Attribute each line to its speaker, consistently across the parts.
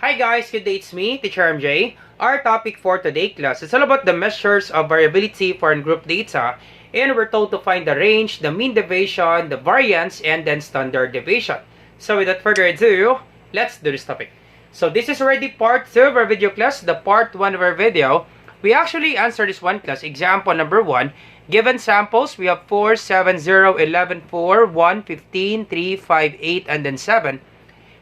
Speaker 1: Hi guys, good day, it's me, Teacher MJ. Our topic for today class is all about the measures of variability for group data, and we're told to find the range, the mean deviation, the variance, and then standard deviation. So without further ado, let's do this topic. So this is already part 2 of our video class, the part 1 of our video. We actually answered this one class, example number 1. Given samples, we have 4, 7, 0, 11, 4, 1, 15, 3, 5, 8, and then 7.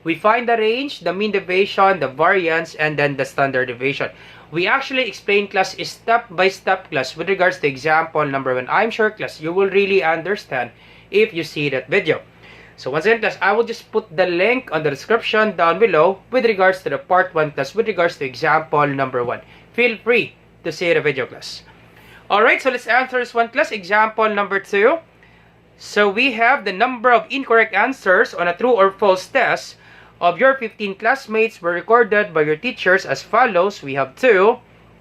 Speaker 1: We find the range, the mean deviation, the variance, and then the standard deviation. We actually explain class step by step class with regards to example number 1. I'm sure class you will really understand if you see that video. So once again class, I will just put the link on the description down below with regards to the part 1 class with regards to example number 1. Feel free to see the video class. Alright, so let's answer this one class, example number 2. So we have the number of incorrect answers on a true or false test of your 15 classmates were recorded by your teachers as follows. We have 2,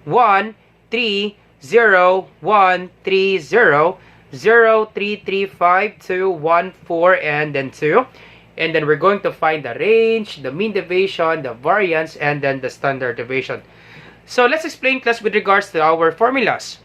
Speaker 1: 1, 3, 0, 1, 3, 0, 0, 3, 3, 5, 2, 1, 4, and then 2. And then we're going to find the range, the mean deviation, the variance, and then the standard deviation. So let's explain class with regards to our formulas.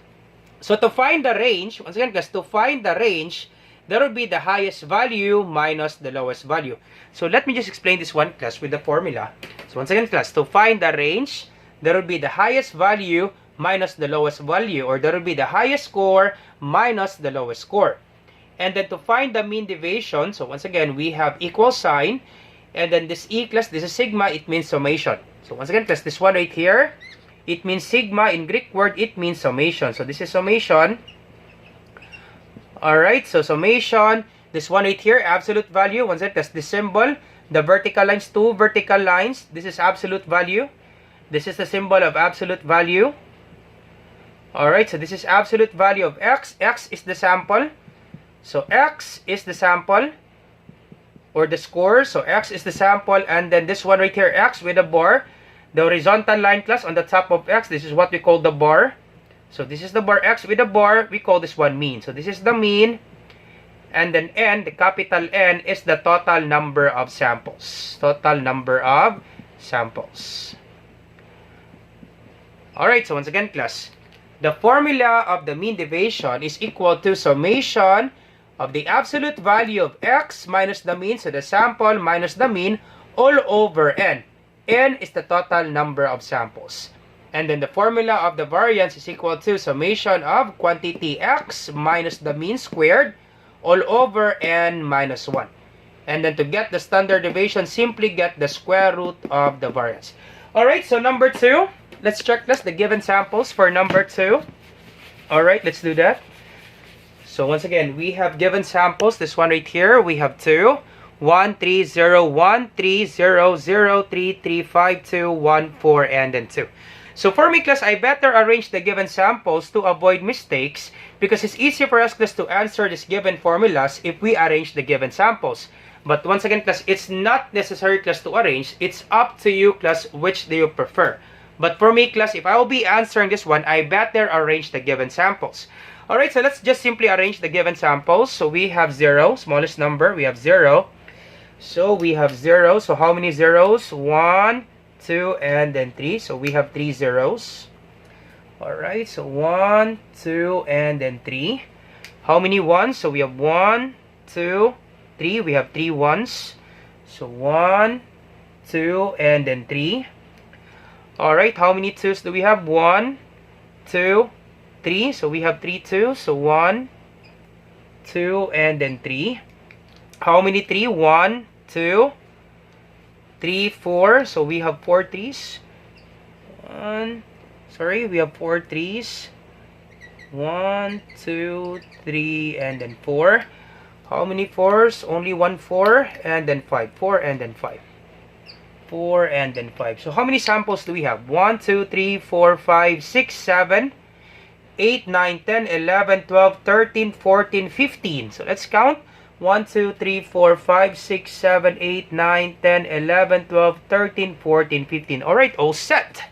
Speaker 1: So to find the range, once again class, to find the range, there will be the highest value minus the lowest value. So let me just explain this one class with the formula. So once again class, to find the range, there will be the highest value minus the lowest value, or there will be the highest score minus the lowest score. And then to find the mean deviation, so once again we have equal sign, and then this E class, this is sigma, it means summation. So once again class, this one right here, it means sigma. In Greek word, it means summation. So this is summation. Alright, so summation, this one right here, absolute value. Once again, that's the symbol. The vertical lines, 2 vertical lines. This is absolute value. This is the symbol of absolute value. Alright, so this is absolute value of x. X is the sample. So x is the sample, or the score. So x is the sample, and then this one right here, x with a bar. The horizontal line class on the top of x, this is what we call the bar. So this is the bar x with a bar, we call this one mean. So this is the mean, and then n, the capital N, is the total number of samples. Total number of samples. Alright, so once again class, the formula of the mean deviation is equal to summation of the absolute value of x minus the mean, so the sample minus the mean, all over n. N is the total number of samples. And then the formula of the variance is equal to summation of quantity x minus the mean squared all over n minus 1. And then to get the standard deviation, simply get the square root of the variance. Alright, so number 2. Let's check the given samples for number 2. Alright, let's do that. So once again, we have given samples. This one right here, we have 2. 1, 3, 0, 1, 3, 0, 0, 3, 3, 5, 2, 1, 4, and then 2. So for me class, I better arrange the given samples to avoid mistakes, because it's easier for us class to answer these given formulas if we arrange the given samples. But once again class, it's not necessary class to arrange. It's up to you class which do you prefer. But for me class, if I will be answering this one, I better arrange the given samples. Alright, so let's just simply arrange the given samples. So we have 0, smallest number, we have 0. So we have 0. So how many zeros? 1, 2, and then 3. So we have 3 zeros. Alright, so 1, 2, and then 3. How many ones? So we have 1, 2, 3. We have 3 ones. So 1, 2, and then 3. Alright, how many 2s do we have? 1, 2, 3. So we have 3 2s. So 1, 2, and then 3. How many 3? 1, 2, 3, 4. So we have 4 3s. We have 4 3s. 1, 2, 3, and then 4. How many 4s? Only 1 4, and then 5. 4, and then 5. 4, and then 5. So how many samples do we have? 1, 2, 3, 4, 5, 6, 7, 8, 9, 10, 11, 12, 13, 14, 15. So let's count. 1, 2, 3, 4, 5, 6, 7, 8, 9, 10, 11, 12, 13, 14, 15. Alright, all set.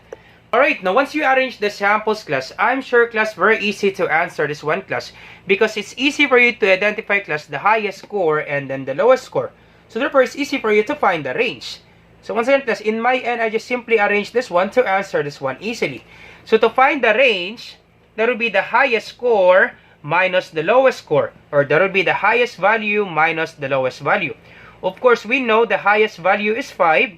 Speaker 1: Alright, now once you arrange the samples class, I'm sure class very easy to answer this one class, because it's easy for you to identify class the highest score and then the lowest score. So therefore, it's easy for you to find the range. So once again, class, in my end, I just simply arrange this one to answer this one easily. So to find the range, that would be the highest score minus the lowest score, or that would be the highest value minus the lowest value. Of course, we know the highest value is 5,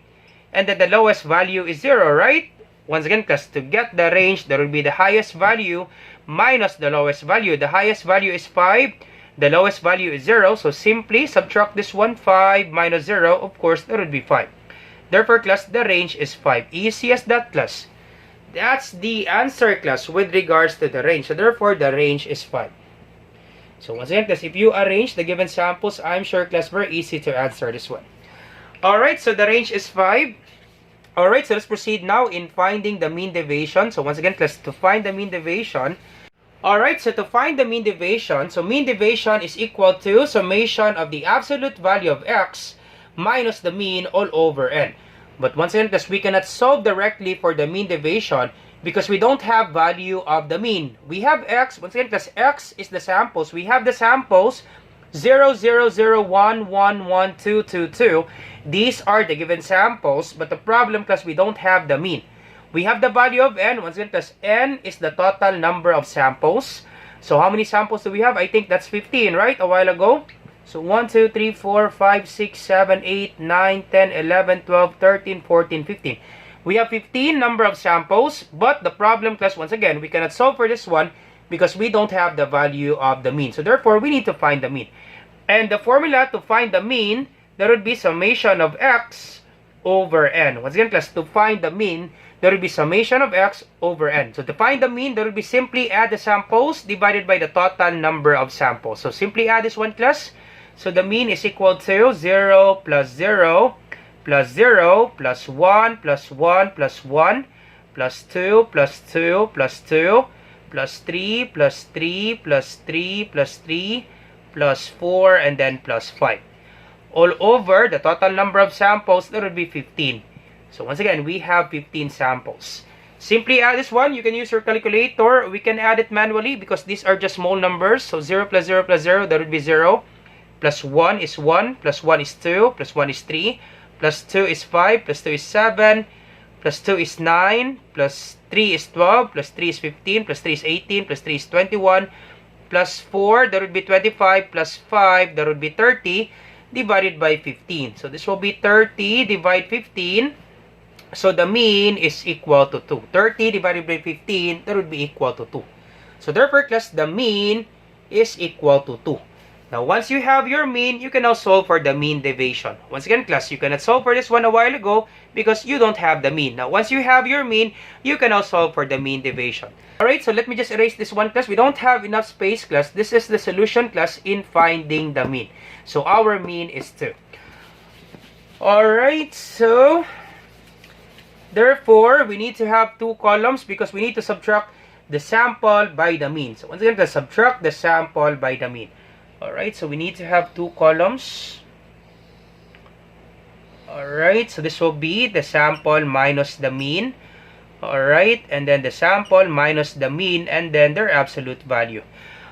Speaker 1: and then the lowest value is 0, right? Once again, class, to get the range, that would be the highest value minus the lowest value. The highest value is 5, the lowest value is 0, so simply subtract this one, 5 minus 0, of course, that would be 5. Therefore, class, the range is 5. Easy as that, class. That's the answer, class, with regards to the range. So therefore, the range is 5. So once again, class, if you arrange the given samples, I'm sure, class, very easy to answer this one. Alright, so the range is 5. Alright, so let's proceed now in finding the mean deviation. So once again, class, to find the mean deviation. Alright, so to find the mean deviation, so mean deviation is equal to summation of the absolute value of x minus the mean all over n. But once again, class, we cannot solve directly for the mean deviation because we don't have value of the mean. We have x, once again, class, x is the samples. We have the samples 0, 0, 0, 1, 1, 1, 2, 2, 2. These are the given samples, but the problem, class, we don't have the mean. We have the value of n, once again, class, n is the total number of samples. So how many samples do we have? I think that's 15, right? A while ago. So 1, 2, 3, 4, 5, 6, 7, 8, 9, 10, 11, 12, 13, 14, 15. We have 15 number of samples, but the problem, class, once again, we cannot solve for this one because we don't have the value of the mean. So therefore, we need to find the mean. And the formula to find the mean, there would be summation of x over n. Once again, class, to find the mean, there will be summation of x over n. So to find the mean, there will be simply add the samples divided by the total number of samples. So simply add this one, class. So the mean is equal to 0 plus 0 plus 0 plus 1 plus 1 plus 1 plus 2 plus 2 plus 2 plus 3 plus 3 plus 3 plus 3 plus 4 and then plus 5. All over the total number of samples, there will be 15. So once again, we have 15 samples. Simply add this one. You can use your calculator. We can add it manually because these are just small numbers. So 0 plus 0 plus 0, that would be 0. Plus 1 is 1. Plus 1 is 2. Plus 1 is 3. Plus 2 is 5. Plus 2 is 7. Plus 2 is 9. Plus 3 is 12. Plus 3 is 15. Plus 3 is 18. Plus 3 is 21. Plus 4, that would be 25. Plus 5, that would be 30. Divided by 15. So this will be 30 divided 15. So the mean is equal to 2. 30 divided by 15, that would be equal to 2. So therefore, class, the mean is equal to 2. Now, once you have your mean, you can now solve for the mean deviation. Once again, class, you cannot solve for this one a while ago because you don't have the mean. Now, once you have your mean, you can now solve for the mean deviation. Alright, so let me just erase this one, class. We don't have enough space, class. This is the solution, class, in finding the mean. So our mean is 2. Alright, so therefore, we need to have 2 columns because we need to subtract the sample by the mean. So once again, let's subtract the sample by the mean. Alright, so we need to have 2 columns. Alright, so this will be the sample minus the mean. Alright, and then the sample minus the mean, and then their absolute value.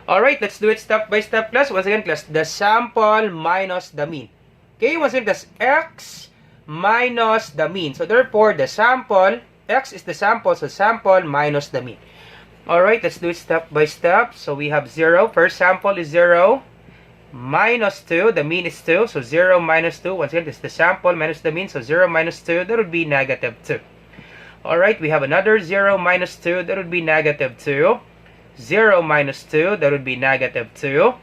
Speaker 1: Alright, let's do it step by step, class. Once again, class, the sample minus the mean. Okay, once again, that's x minus the mean. So therefore, the sample, x is the sample, so sample minus the mean. Alright, let's do it step by step. So we have 0. First sample is 0. Minus 2. The mean is 2. So 0 minus 2. Once again, this is the sample minus the mean. So 0 minus 2, that would be negative 2. Alright, we have another 0 minus 2. That would be negative 2. 0 minus 2. That would be negative 2.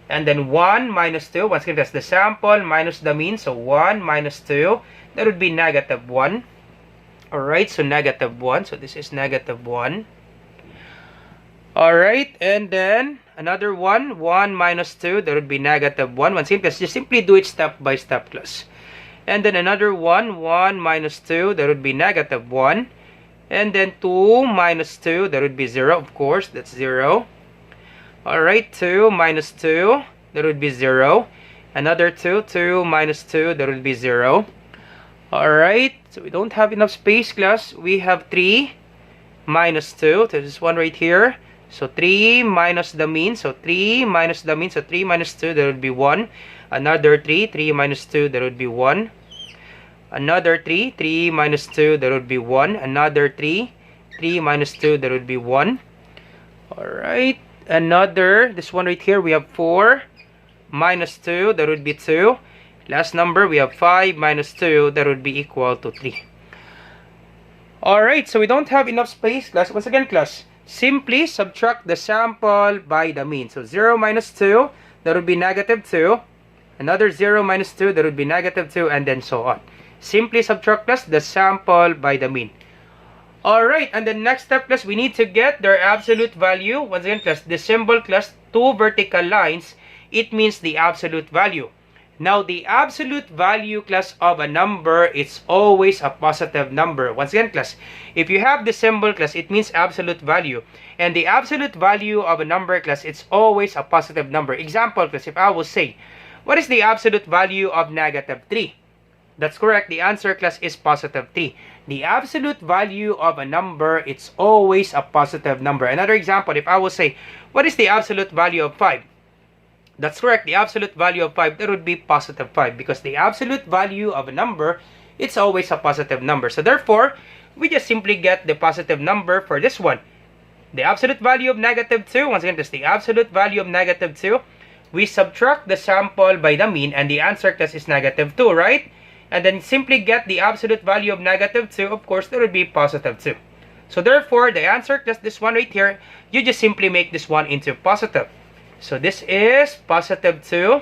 Speaker 1: And then 1 minus 2. Once again, that's the sample minus the mean. So 1 minus 2. That would be negative 1. Alright, so negative 1. So this is negative 1. Alright, and then another 1. 1 minus 2. That would be negative 1. Once again, just simply do it step by step, class. And then another 1. 1 minus 2. That would be negative 1. And then 2 minus 2. That would be 0, of course. That's 0. Alright, 2 minus 2. That would be 0. Another 2. 2 minus 2. That would be 0. Alright, so we don't have enough space, class. We have 3 minus 2. This is one right here. So 3 minus the mean. So 3 minus the mean. So 3 minus 2, that would be 1. Another 3. 3 minus 2, that would be 1. Another 3. 3 minus 2, that would be 1. Another 3. 3 minus 2, that would be 1. Alright. Another, this one right here, we have 4 minus 2, that would be 2. Last number, we have 5 minus 2, that would be equal to 3. Alright, so we don't have enough space, class. Once again, class, simply subtract the sample by the mean. So 0 minus 2, that would be negative 2. Another 0 minus 2, that would be negative 2, and then so on. Simply subtract, class, the sample by the mean. Alright, and the next step, class, we need to get their absolute value. Once again, class, the symbol, class, 2 vertical lines, it means the absolute value. Now, the absolute value, class, of a number, it's always a positive number. Once again, class, if you have the symbol, class, it means absolute value. And the absolute value of a number, class, it's always a positive number. Example, class, if I will say, what is the absolute value of negative 3? That's correct. The answer, class, is positive 3. The absolute value of a number, it's always a positive number. Another example, if I will say, what is the absolute value of 5? That's correct. The absolute value of 5, that would be positive 5. Because the absolute value of a number, it's always a positive number. So therefore, we just simply get the positive number for this one. The absolute value of negative 2, once again, that's the absolute value of negative 2. We subtract the sample by the mean, and the answer, class, is negative 2, right? And then simply get the absolute value of negative 2, of course, that would be positive 2. So therefore, the answer, class, this one right here, you just simply make this one into positive. So this is positive 2.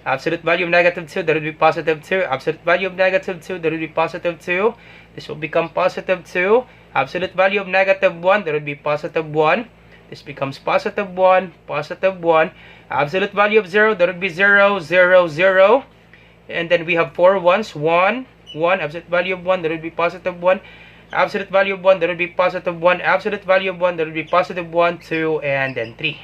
Speaker 1: Absolute value of negative 2, that would be positive 2. Absolute value of negative 2, that would be positive 2. This will become positive 2. Absolute value of negative 1, that would be positive 1. This becomes positive 1, positive 1. Absolute value of 0, that would be 0, 0, 0. And then we have 4 ones, 1, 1. Absolute value of 1, that would be positive 1. Absolute value of 1, that would be positive 1. Absolute value of 1, that would be positive 1, 2, and then 3.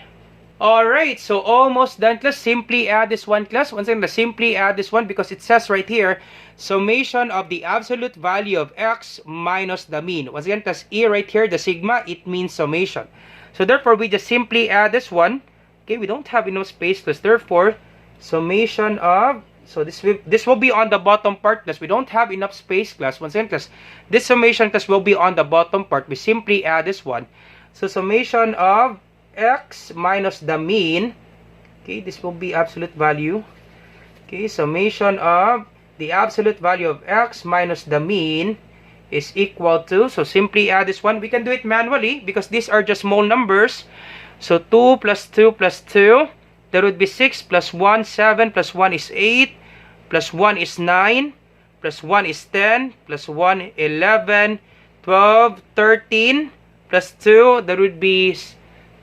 Speaker 1: Alright, so almost done, class. Simply add this one, class. Once again, simply add this one because it says right here, summation of the absolute value of x minus the mean. Once again, class, E right here, the sigma, it means summation. So therefore, we just simply add this one. Okay, we don't have enough space, class. Therefore, summation of, so this will be on the bottom part, class. We don't have enough space, class. Once again, class, this summation, class, will be on the bottom part. We simply add this one. So summation of x minus the mean, okay, this will be absolute value. Okay, summation of the absolute value of x minus the mean is equal to, so simply add this one. We can do it manually because these are just small numbers. So 2 plus 2 plus 2, that would be 6 plus 1, 7 plus 1 is 8, plus 1 is 9, plus 1 is 10, plus 1, 11, 12, 13, plus 2, that would be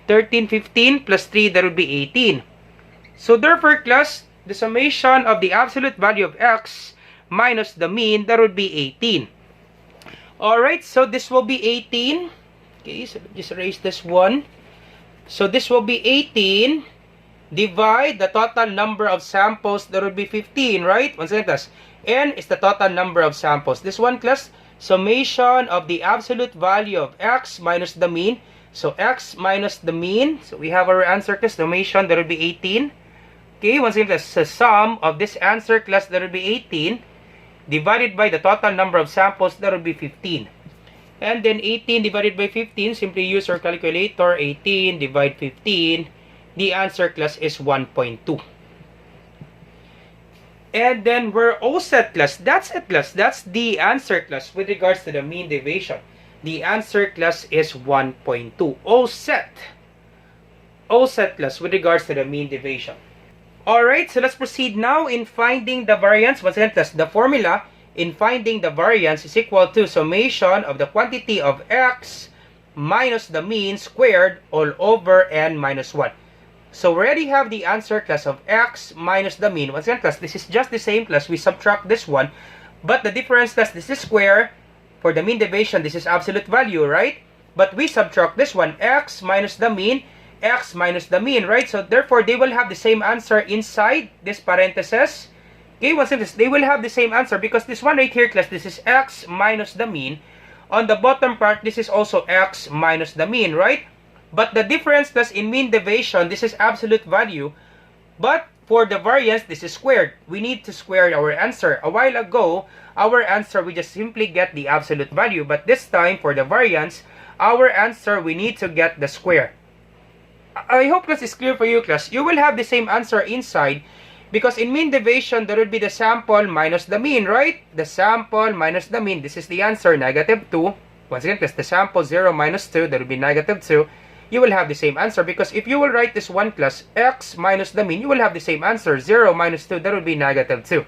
Speaker 1: 13, 15, plus 3, that would be 18. So therefore, class, the summation of the absolute value of x minus the mean, that would be 18. Alright, so this will be 18. Okay, so just erase this one. So this will be 18. Divide the total number of samples, that would be 15, right? Once again, class, n is the total number of samples. This one, class, summation of the absolute value of x minus the mean. So x minus the mean, so we have our answer, class, summation, that would be 18. Okay, once again, class, the sum of this answer, class, that would be 18, divided by the total number of samples, that would be 15. And then 18 divided by 15, simply use our calculator. 18 divide 15, the answer, class, is 1.2. And then we're all set, class. That's it, class. That's the answer, class, with regards to the mean deviation. The answer, class, is 1.2. All set. All set, class, with regards to the mean deviation. Alright, so let's proceed now in finding the variance. Once again, class, the formula in finding the variance is equal to summation of the quantity of x minus the mean squared all over n minus 1. So we already have the answer, class, of x minus the mean. Once again, class, this is just the same, class. We subtract this one. But the difference, class, this is square. For the mean deviation, this is absolute value, right? But we subtract this one, x minus the mean, x minus the mean, right? So therefore, they will have the same answer inside this parenthesis. Okay, once again, they will have the same answer because this one right here, class, this is x minus the mean. On the bottom part, this is also x minus the mean, right? But the difference, class, in mean deviation, this is absolute value. But For the variance, this is squared. We need to square our answer. A while ago, our answer, we just simply get the absolute value. But this time, for the variance, our answer, we need to get the square. I hope class is clear for you, class. You will have the same answer inside because in mean deviation, there will be the sample minus the mean, right? The sample minus the mean. This is the answer, negative 2. Once again, class, the sample 0 minus 2, that will be negative 2. You will have the same answer because if you will write this one, class, x minus the mean, you will have the same answer, 0 minus 2, that will be negative 2.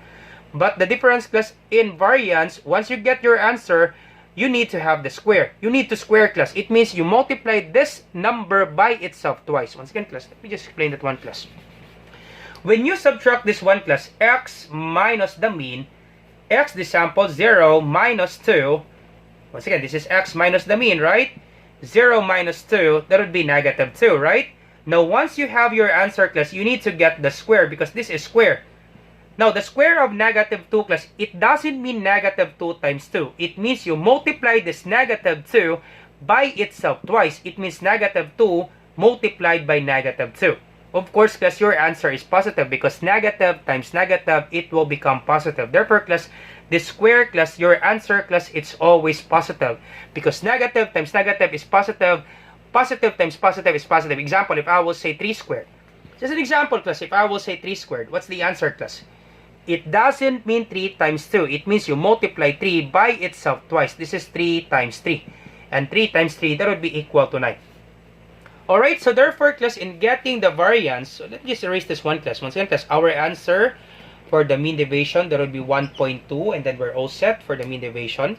Speaker 1: But the difference, class, in variance, once you get your answer, you need to have the square. You need to square, class. It means you multiply this number by itself twice. Once again, class, let me just explain that one, class. When you subtract this one, class, x minus the mean, x, the sample, 0 minus 2. Once again, this is x minus the mean, right? 0 minus 2, that would be negative 2, right? Now, once you have your answer, class, you need to get the square because this is square. Now, the square of negative 2, class, it doesn't mean negative 2 times 2. It means you multiply this negative 2 by itself twice. It means negative 2 multiplied by negative 2. Of course, class, your answer is positive because negative times negative, it will become positive. Therefore, class, the square, class, your answer, class, it's always positive because negative times negative is positive. Positive times positive is positive. Example, if I will say 3 squared. Just an example, class, if I will say 3 squared, what's the answer, class? It doesn't mean 3 times 2. It means you multiply 3 by itself twice. This is 3 times 3. And 3 times 3, that would be equal to 9. Alright, so therefore, class, in getting the variance, so let's just erase this one, class. Once again, class, our answer for the mean deviation, that would be 1.2, and then we're all set for the mean deviation.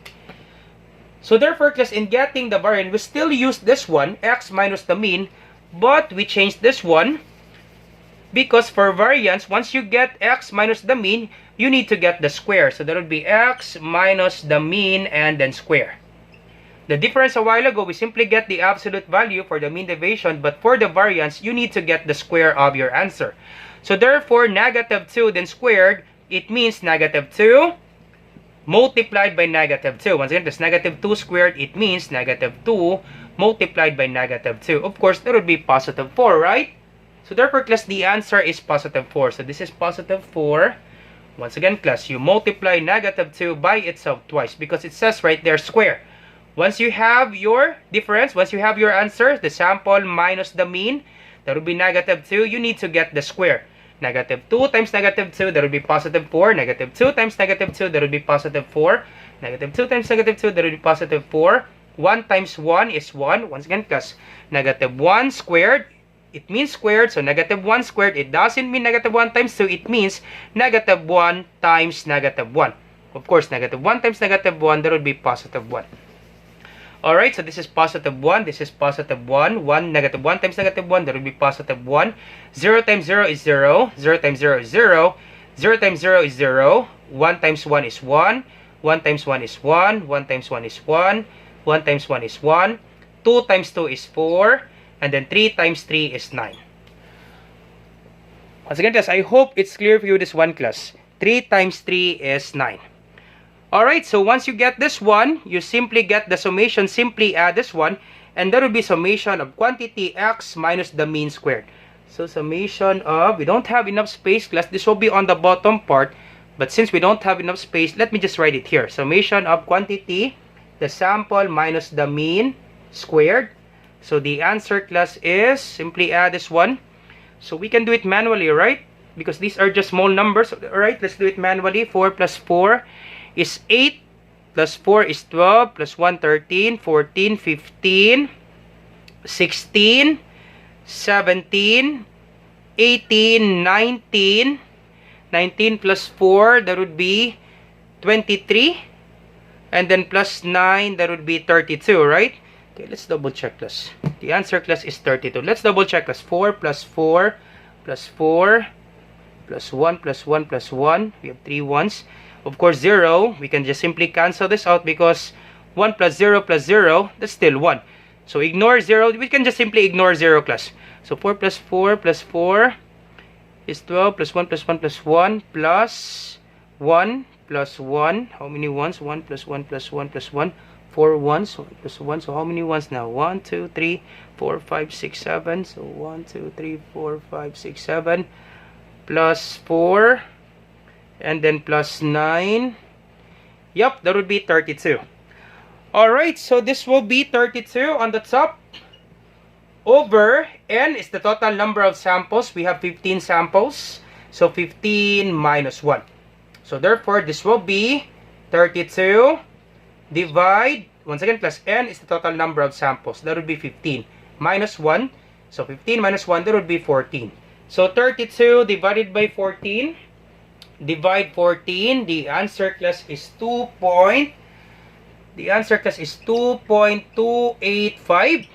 Speaker 1: So therefore, class, in getting the variance, we still use this one, x minus the mean, but we change this one because for variance, once you get x minus the mean, you need to get the square. So that would be x minus the mean and then square. The difference a while ago, we simply get the absolute value for the mean deviation, but for the variance, you need to get the square of your answer. So therefore, negative 2 then squared, it means negative 2 multiplied by negative 2. Once again, this negative 2 squared, it means negative 2 multiplied by negative 2. Of course, that would be positive 4, right? So therefore, class, the answer is positive 4. So this is positive 4. Once again, class, you multiply negative 2 by itself twice because it says right there square. Once you have your difference, once you have your answer, the sample minus the mean, that would be negative 2. You need to get the square. Negative 2 times negative 2, that would be positive 4. Negative 2 times negative 2, that would be positive 4. Negative 2 times negative 2, that would be positive 4. 1 times 1 is 1. Once again, class, negative 1 squared, it means squared. So negative 1 squared, it doesn't mean negative 1 times 2. It means negative 1 times negative 1. Of course, negative 1 times negative 1, that would be positive 1. Alright, so this is positive 1, this is positive 1, negative 1 times negative 1, that will be positive 1. 0 times 0 is 0, 0 times 0 is 0, 0 times 0 is 0, 1 times 1 is 1, 1 times 1 is 1, 1 times 1 is 1, 1 times 1 is 1, 2 times 2 is 4, and then 3 times 3 is 9. Once again, class, I hope it's clear for you this one, class. 3 times 3 is 9. Alright, so once you get this one, you simply get the summation, simply add this one, and that will be summation of quantity x minus the mean squared. So summation of, we don't have enough space, class, this will be on the bottom part, but since we don't have enough space, let me just write it here. Summation of quantity, the sample minus the mean squared. So the answer, class, is, simply add this one. So we can do it manually, right? Because these are just small numbers. Alright, let's do it manually. 4 plus 4 is 8, plus 4 is 12, plus 1, 13, 14, 15, 16, 17, 18, 19, 19 plus 4, that would be 23, and then plus 9, that would be 32, right? Okay, let's double check, class. The answer, class, is 32. Let's double check, class. 4 plus 4 plus 4 plus 1 plus 1 plus 1. We have 3 ones. Of course, 0, we can just simply cancel this out because 1 plus 0, that's still 1. So ignore 0. We can just simply ignore 0, class. So 4 plus 4 plus 4 is 12 plus 1 plus 1 plus 1 plus 1 plus 1. How many ones? 1 plus 1 plus 1 plus 1. 4 ones. 1 plus 1. So how many ones now? 1, 2, 3, 4, 5, 6, 7. So 1, 2, 3, 4, 5, 6, 7. plus 4, and then plus 9. Yep, that would be 32. Alright, so this will be 32 on the top. Over n is the total number of samples. We have 15 samples. So 15 minus 1. So therefore, this will be 32 divide, once again, plus n is the total number of samples. That would be 15 minus 1. So 15 minus 1, that would be 14. So 32 divided by 14. Divide 14. The answer, class, is 2.285.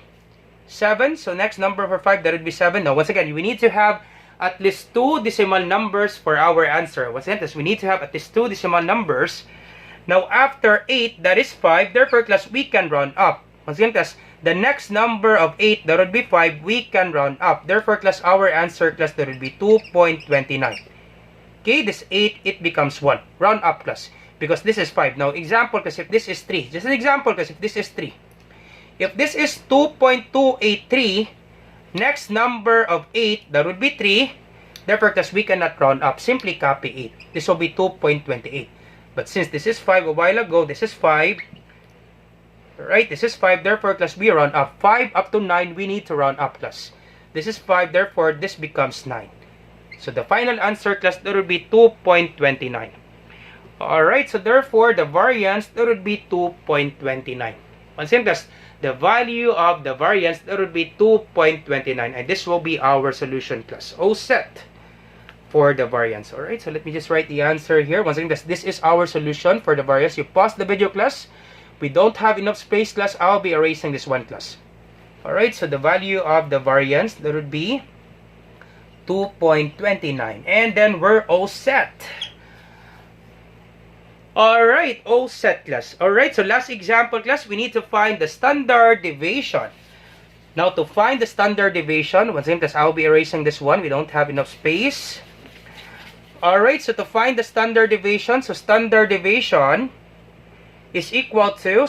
Speaker 1: 7. So next number for 5, that would be 7. Now, once again, we need to have at least 2 decimal numbers for our answer. Once again, we need to have at least 2 decimal numbers. Now, after 8, that is 5. Therefore, class, we can round up. Once again, class, the next number of 8, that would be 5, we can round up. Therefore, class, our answer, class, that would be 2.29. Okay, this 8, it becomes 1. Round up, class, because this is 5. Now, example, class, if this is 3. Just an example, class, if this is 3. If this is 2.283, next number of 8, that would be 3. Therefore, class, we cannot round up. Simply copy 8. This will be 2.28. But since this is 5 a while ago, this is 5. Right? This is 5. Therefore, class, we round up. 5 up to 9, we need to round up, class. This is 5. Therefore, this becomes 9. So, the final answer, class, that would be 2.29. Alright, so therefore, the variance, that would be 2.29. Once again, class, the value of the variance, that would be 2.29. And this will be our solution, class. O set for the variance. Alright, so let me just write the answer here. Once again, class, this is our solution for the variance. You pause the video, class. We don't have enough space, class. I'll be erasing this one, class. Alright, so the value of the variance, that would be 2.29. And then we're all set. Alright, all set, class. Alright, so last example, class, we need to find the standard deviation. Now, to find the standard deviation, once again, class, I'll be erasing this one. We don't have enough space. Alright, so to find the standard deviation, so standard deviation is equal to,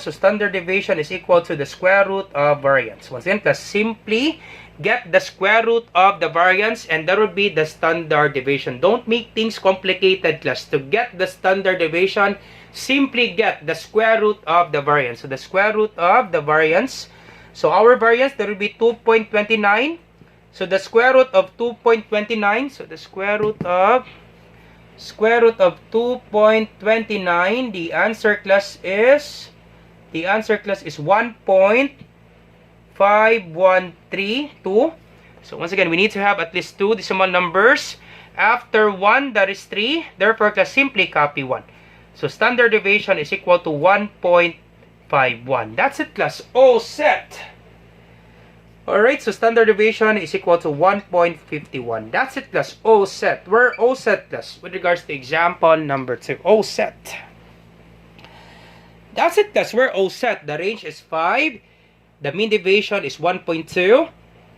Speaker 1: the square root of variance. Once again, class, simply get the square root of the variance, and that would be the standard deviation. Don't make things complicated, class. To get the standard deviation, simply get the square root of the variance. So the square root of the variance, so our variance, that would be 2.29. So the square root of 2.29, so the square root of 2.29, the answer, class, is 1.5132. So once again, we need to have at least 2 decimal numbers. After 1, that is 3. Therefore, class, simply copy 1. So standard deviation is equal to 1.51. That's it, class. All set. Alright, so standard deviation is equal to 1.51. That's it, class. All set. We're all set, class, with regards to example number 2. All set. That's it, class. We're all set. The range is 5. The mean deviation is 1.2.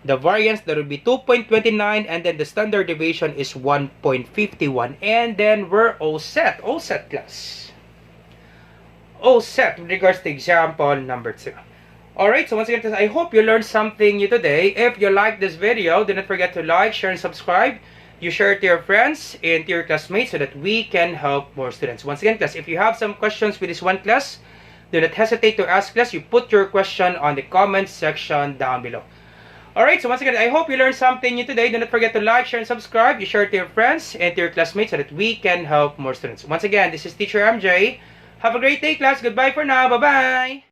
Speaker 1: The variance, that would be 2.29. And then the standard deviation is 1.51. And then we're all set. All set, class. All set with regards to example number 2. Alright, so once again, class, I hope you learned something new today. If you like this video, do not forget to like, share, and subscribe. You share it to your friends and to your classmates so that we can help more students. Once again, class, if you have some questions with this one, class, do not hesitate to ask, class. You put your question on the comment section down below. Alright, so once again, I hope you learned something new today. Do not forget to like, share, and subscribe. You share it to your friends and to your classmates so that we can help more students. Once again, this is Teacher MJ. Have a great day, class. Goodbye for now. Bye-bye.